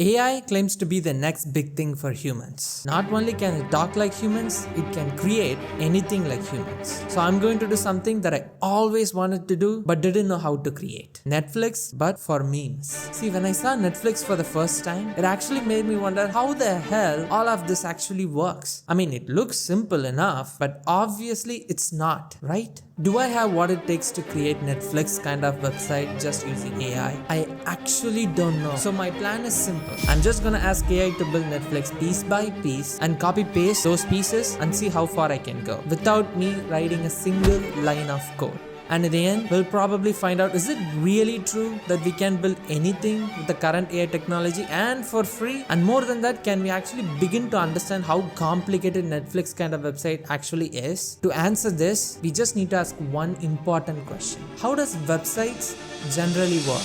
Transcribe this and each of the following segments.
AI claims to be the next big thing for humans. Not only can it talk like humans, it can create anything like humans. So I'm going to do something that I always wanted to do but didn't know how to create. Netflix, but for memes. See, when I saw Netflix for the first time, it actually made me wonder how the hell all of this actually works. I mean, it looks simple enough, but obviously it's not, right? Do I have what it takes to create Netflix kind of website just using AI? I actually don't know. So my plan is simple. I'm just gonna ask AI to build Netflix piece by piece and copy paste those pieces and see how far I can go without me writing a single line of code. And in the end, we'll probably find out, is it really true that we can build anything with the current AI technology and for free? And more than that, can we actually begin to understand how complicated Netflix kind of website actually is? To answer this, we just need to ask one important question. How does websites generally work?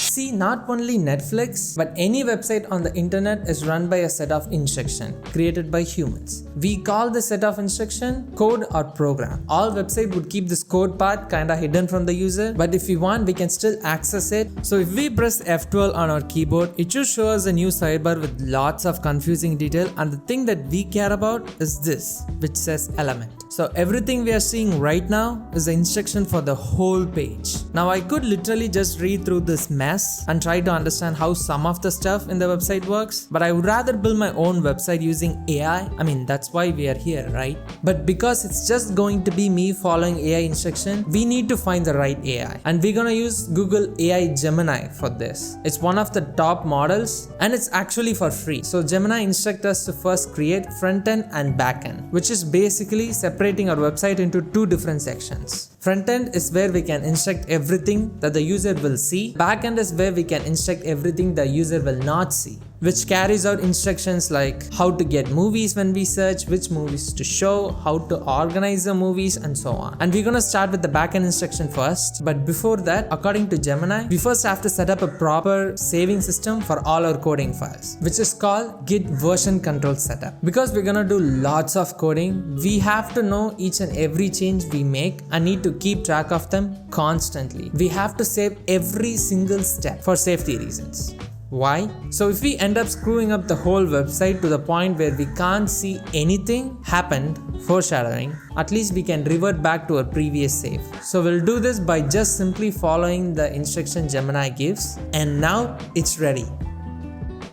See, not only Netflix, but any website on the internet is run by a set of instructions created by humans. We call this set of instruction code or program. All website would keep this code part kinda hidden from the user, but if we want, we can still access it. So if we press F12 on our keyboard, it should show us a new sidebar with lots of confusing detail, and the thing that we care about is this, which says element. So everything we are seeing right now is the instruction for the whole page. Now I could literally just read through this mess and try to understand how some of the stuff in the website works, but I would rather build my own website using AI. I mean, that's why we are here, right? But because it's just going to be me following AI instruction, we need to find the right AI, and we're gonna use Google AI Gemini for this. It's one of the top models and it's actually for free. So Gemini instructs us to first create front end and back end, which is basically separating our website into two different sections. Front end is where we can instruct everything that the user will see. Back end is where we can instruct everything the user will not see, which carries out instructions like how to get movies when we search, which movies to show, how to organize the movies, and so on. And we're gonna start with the backend instruction first. But before that, according to Gemini, we first have to set up a proper saving system for all our coding files, which is called Git version control setup. Because we're gonna do lots of coding, we have to know each and every change we make and need to keep track of them constantly. We have to save every single step for safety reasons. Why? So if we end up screwing up the whole website to the point where we can't see anything happened, foreshadowing, at least we can revert back to our previous save. So we'll do this by just simply following the instruction Gemini gives, and now it's ready.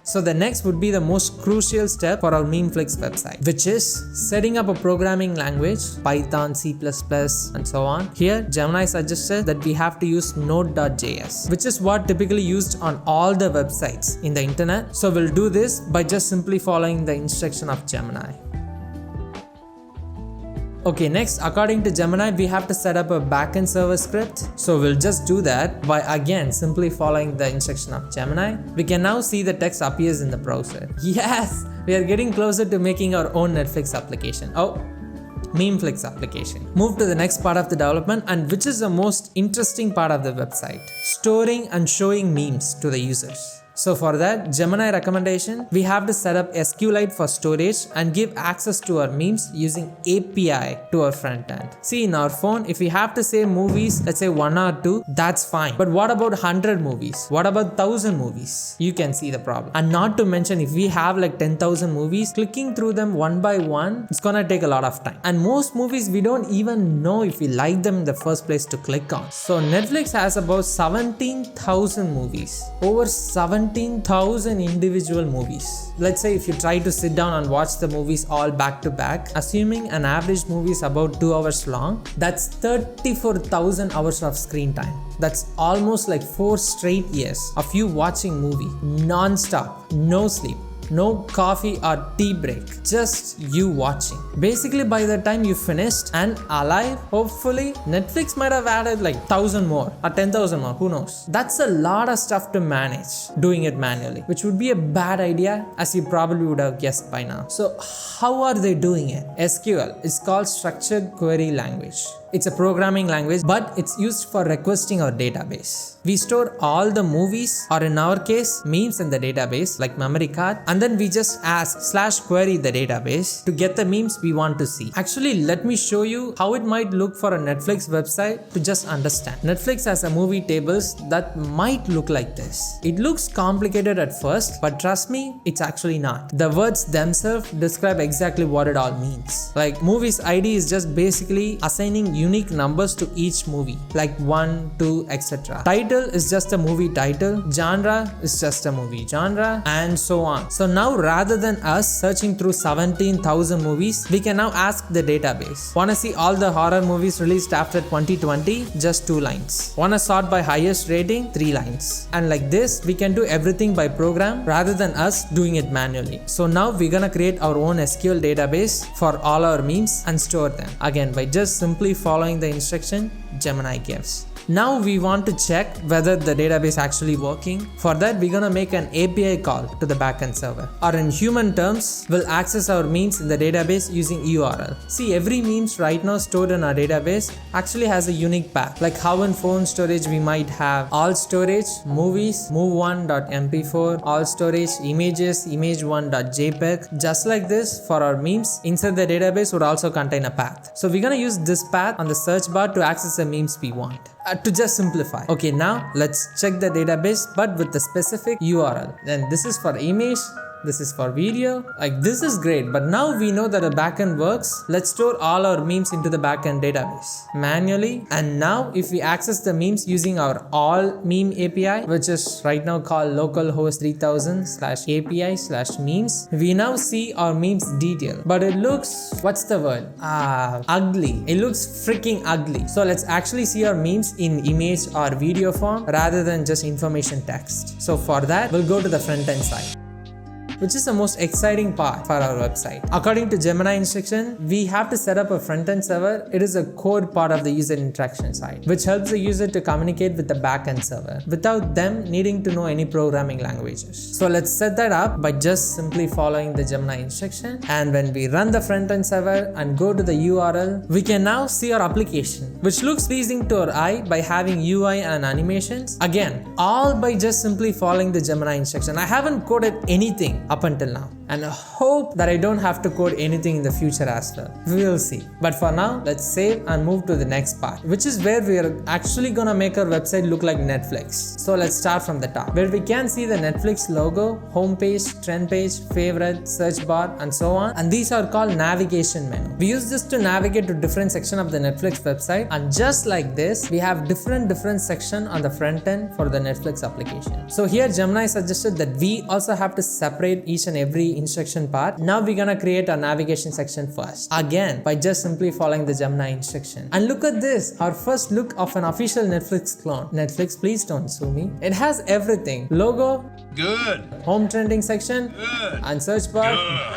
So the next would be the most crucial step for our Memeflix website, which is setting up a programming language, Python, C++, and so on. Here, Gemini suggested that we have to use Node.js, which is what typically used on all the websites in the internet. So we'll do this by just simply following the instruction of Gemini. Okay, next, according to Gemini, we have to set up a backend server script. So we'll just do that by again simply following the instruction of Gemini. We can now see the text appears in the browser. Yes, we are getting closer to making our own Netflix application. Oh, Memeflix application. Move to the next part of the development, and which is the most interesting part of the website, storing and showing memes to the users. So for that, Gemini recommendation, we have to set up SQLite for storage and give access to our memes using API to our front end. See, in our phone, if we have to save movies, let's say 1 or 2, that's fine. But what about 100 movies? What about 1000 movies? You can see the problem. And not to mention, if we have like 10,000 movies, clicking through them one by one, it's gonna take a lot of time. And most movies, we don't even know if we like them in the first place to click on. So Netflix has about 17,000 movies. Over 17,000 individual movies. Let's say if you try to sit down and watch the movies all back to back, assuming an average movie is about 2 hours long, that's 34,000 hours of screen time. That's almost like 4 straight years of you watching movie non-stop, no sleep, no coffee or tea break, just you watching. Basically, by the time you finished and alive, hopefully, Netflix might have added like 1,000 more or 10,000 more, who knows. That's a lot of stuff to manage doing it manually, which would be a bad idea, as you probably would have guessed by now. So how are they doing it? SQL is called Structured Query Language. It's a programming language, but it's used for requesting our database. We store all the movies, or in our case, memes in the database like memory card, and then we just ask /query the database to get the memes we want to see. Actually, let me show you how it might look for a Netflix website to just understand. Netflix has a movie tables that might look like this. It looks complicated at first, but trust me, it's actually not. The words themselves describe exactly what it all means. Like movie's ID is just basically assigning unique numbers to each movie, like 1, 2, etc. Title is just a movie title, genre is just a movie genre, and so on. So now rather than us searching through 17,000 movies, we can now ask the database. Wanna see all the horror movies released after 2020? Just 2 lines. Wanna sort by highest rating? 3 lines. And like this, we can do everything by program rather than us doing it manually. So now we're gonna create our own SQL database for all our memes and store them. Again, by just simply following the instruction Gemini gives. Now we want to check whether the database actually working. For that, we're gonna make an API call to the backend server. Or in human terms, we'll access our memes in the database using URL. See, every memes right now stored in our database actually has a unique path. Like how in phone storage we might have all storage, movies, move1.mp4, all storage, images, image1.jpg. Just like this, for our memes, inside the database would also contain a path. So we're gonna use this path on the search bar to access the memes we want. To just simplify. Okay, now let's check the database, but with the specific URL. Then this is for image, this is for video. Like this is great, but now we know that the backend works. Let's store all our memes into the backend database manually. And now if we access the memes using our all meme API, which is right now called localhost 3000/API/memes, we now see our memes detail. But it looks, what's the word? Ugly. It looks freaking ugly. So let's actually see our memes in image or video form rather than just information text. So for that, we'll go to the front end side, which is the most exciting part for our website. According to Gemini instruction, we have to set up a front-end server. It is a core part of the user interaction side, which helps the user to communicate with the backend server without them needing to know any programming languages. So let's set that up by just simply following the Gemini instruction. And when we run the front-end server and go to the URL, we can now see our application, which looks pleasing to our eye by having UI and animations. Again, all by just simply following the Gemini instruction. I haven't coded anything up until now, and I hope that I don't have to code anything in the future as well. We'll see. But for now, let's save and move to the next part, which is where we are actually gonna make our website look like Netflix. So let's start from the top, where we can see the Netflix logo, homepage, trend page, favorite, search bar, and so on. And these are called navigation menu. We use this to navigate to different sections of the Netflix website. And just like this, we have different section on the front end for the Netflix application. So here Gemini suggested that we also have to separate each and every instruction part. Now we're gonna create a navigation section first, again by just simply following the Gemini instruction. And look at this, our first look of an official Netflix clone. Netflix, please don't sue me. It has everything: logo, good; home trending section, good; and search bar, good.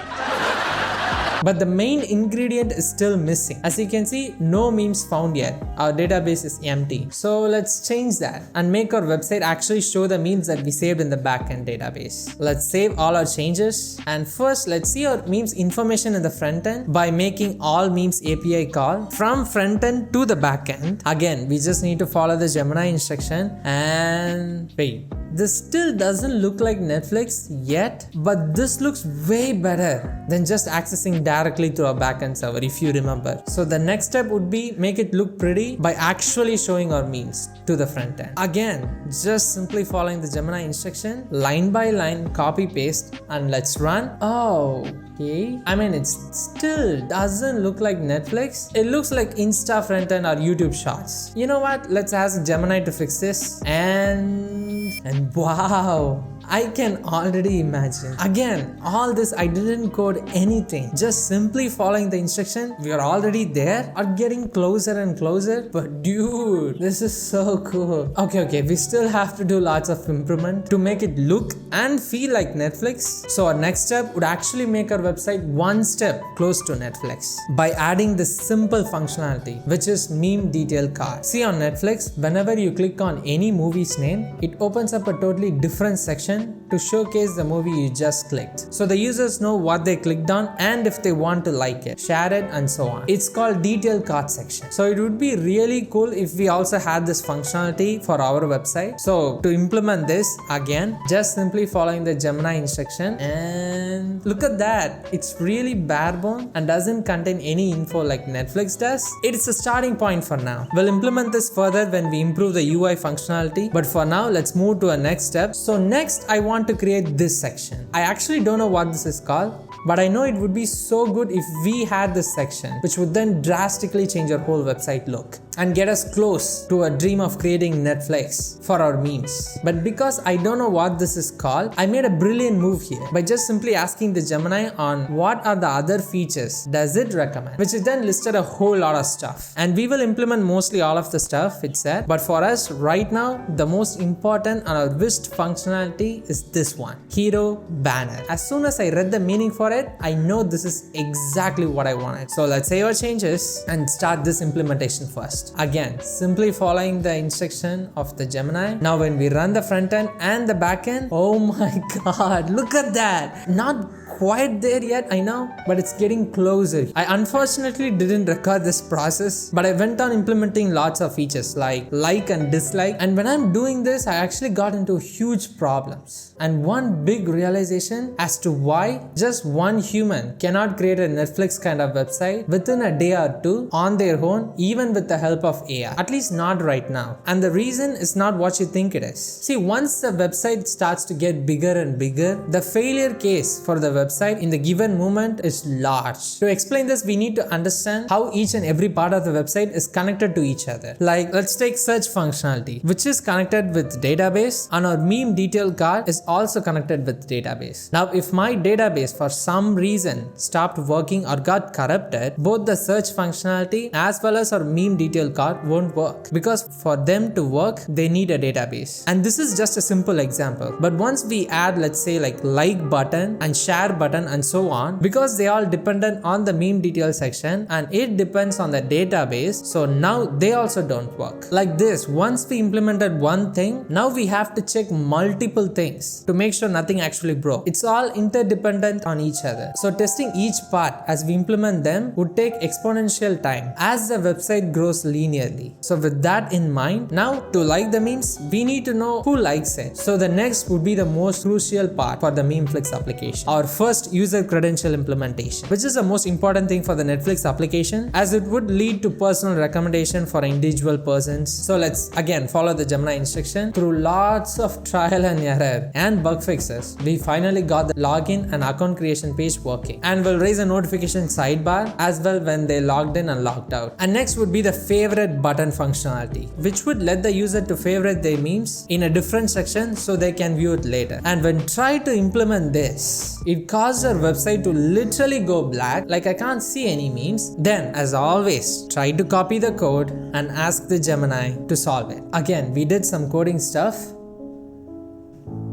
But the main ingredient is still missing. As you can see, no memes found yet. Our database is empty. So let's change that and make our website actually show the memes that we saved in the backend database. Let's save all our changes. And first, let's see our memes information in the front end by making all memes API call from front end to the backend. Again, we just need to follow the Gemini instruction. And wait, this still doesn't look like Netflix yet, but this looks way better than just accessing directly to our backend server, if you remember. So the next step would be make it look pretty by actually showing our memes to the front end. Again, just simply following the Gemini instruction, line by line, copy paste, and let's run. Oh, okay. I mean, it still doesn't look like Netflix. It looks like Insta front end or YouTube Shorts. You know what? Let's ask Gemini to fix this. And wow, I can already imagine. Again, all this I didn't code anything. Just simply following the instruction. We are already there or getting closer and closer. But dude, this is so cool. Okay, we still have to do lots of improvement to make it look and feel like Netflix. So our next step would actually make our website one step close to Netflix by adding this simple functionality, which is meme detail card. See, on Netflix, whenever you click on any movie's name, it opens up a totally different section to showcase the movie you just clicked. So the users know what they clicked on and if they want to like it, share it, and so on. It's called detailed cart section. So it would be really cool if we also had this functionality for our website. So to implement this, again, just simply following the Gemini instruction, and look at that. It's really barebone and doesn't contain any info like Netflix does. It's a starting point for now. We'll implement this further when we improve the UI functionality, but for now let's move to a next step. So next I want to create this section. I actually don't know what this is called, but I know it would be so good if we had this section, which would then drastically change our whole website look and get us close to a dream of creating Netflix for our memes. But because I don't know what this is called, I made a brilliant move here by just simply asking the Gemini on what are the other features does it recommend, which it then listed a whole lot of stuff. And we will implement mostly all of the stuff it said, but for us right now, the most important and our wished functionality is this one, hero banner. As soon as I read the meaning for it, I know this is exactly what I wanted. So let's save our changes and start this implementation first. Again, simply following the instruction of the Gemini. Now when we run the front end and the back end, oh my god, look at that. Not quite there yet, I know, but it's getting closer. I unfortunately didn't record this process, but I went on implementing lots of features like and dislike, and when I'm doing this, I actually got into huge problems. And one big realization as to why just one human cannot create a Netflix kind of website within a day or two on their own, even with the help of AI. At least not right now. And the reason is not what you think it is. See, once the website starts to get bigger and bigger, the failure case for the website in the given moment is large. To explain this, we need to understand how each and every part of the website is connected to each other. Like, let's take search functionality, which is connected with database, and our meme detail card is also connected with database. Now, if my database for some reason stopped working or got corrupted, both the search functionality as well as our meme detail card won't work, because for them to work, they need a database. And this is just a simple example. But once we add, let's say, like button and share button and so on, because they all dependent on the meme detail section and it depends on the database, so now they also don't work. Like this, once we implemented one thing, now we have to check multiple things to make sure nothing actually broke. It's all interdependent on each other. So testing each part as we implement them would take exponential time as the website grows linearly. So with that in mind, now to like the memes, we need to know who likes it. So the next would be the most crucial part for the Memeflix application, our first user credential implementation, which is the most important thing for the Netflix application, as it would lead to personal recommendation for individual persons. So let's again follow the Gemini instruction. Through lots of trial and error and bug fixes, we finally got the login and account creation page working, and we'll raise a notification sidebar as well when they logged in and logged out. And next would be the favorite button functionality, which would let the user to favorite their memes in a different section so they can view it later. And when try to implement this, it caused our website to literally go black, like I can't see any memes. Then, as always, try to copy the code and ask the Gemini to solve it. Again, we did some coding stuff,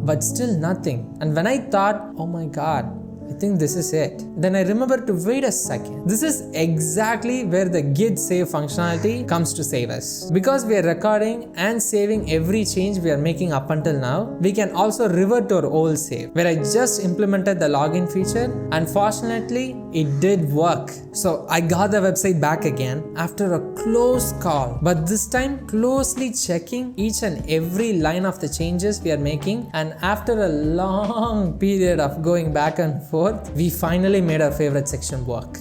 but still nothing. And when I thought, oh my god, I think this is it, then I remember to wait a second. This is exactly where the git save functionality comes to save us. Because we are recording and saving every change we are making up until now, we can also revert to our old save, where I just implemented the login feature, and fortunately it did work. So I got the website back again after a close call, but this time closely checking each and every line of the changes we are making, and after a long period of going back and forth, we finally made our favorite section work.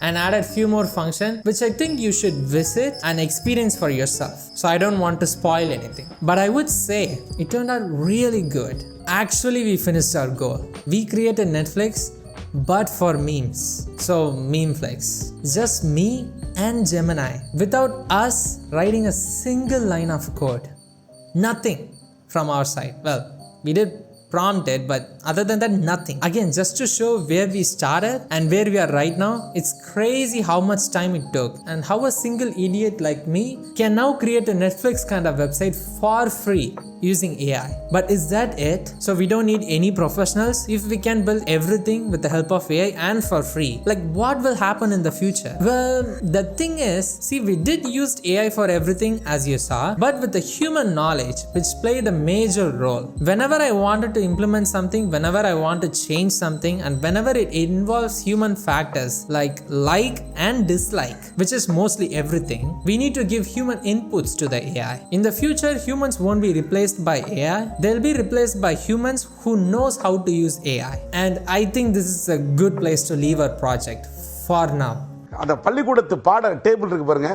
And added few more functions, which I think you should visit and experience for yourself. So I don't want to spoil anything. But I would say it turned out really good. Actually, we finished our goal. We created Netflix, but for memes. So Memeflix. Just me and Gemini, without us writing a single line of code. Nothing from our side. Well, we did prompt it, but other than that, nothing. Again, just to show where we started and where we are right now, it's crazy how much time it took and how a single idiot like me can now create a Netflix kind of website for free using AI. But is that it? So we don't need any professionals if we can build everything with the help of AI and for free. Like, what will happen in the future? Well, the thing is, see, we did use AI for everything as you saw, but with the human knowledge which played a major role. Whenever I wanted to implement something, whenever I want to change something, and whenever it involves human factors like and dislike, which is mostly everything, we need to give human inputs to the AI. In the future, humans won't be replaced by AI, they'll be replaced by humans who knows how to use AI. And I think this is a good place to leave our project for now. அந்த பள்ளிக்கூடத்து பாட table இருக்கு பாருங்க,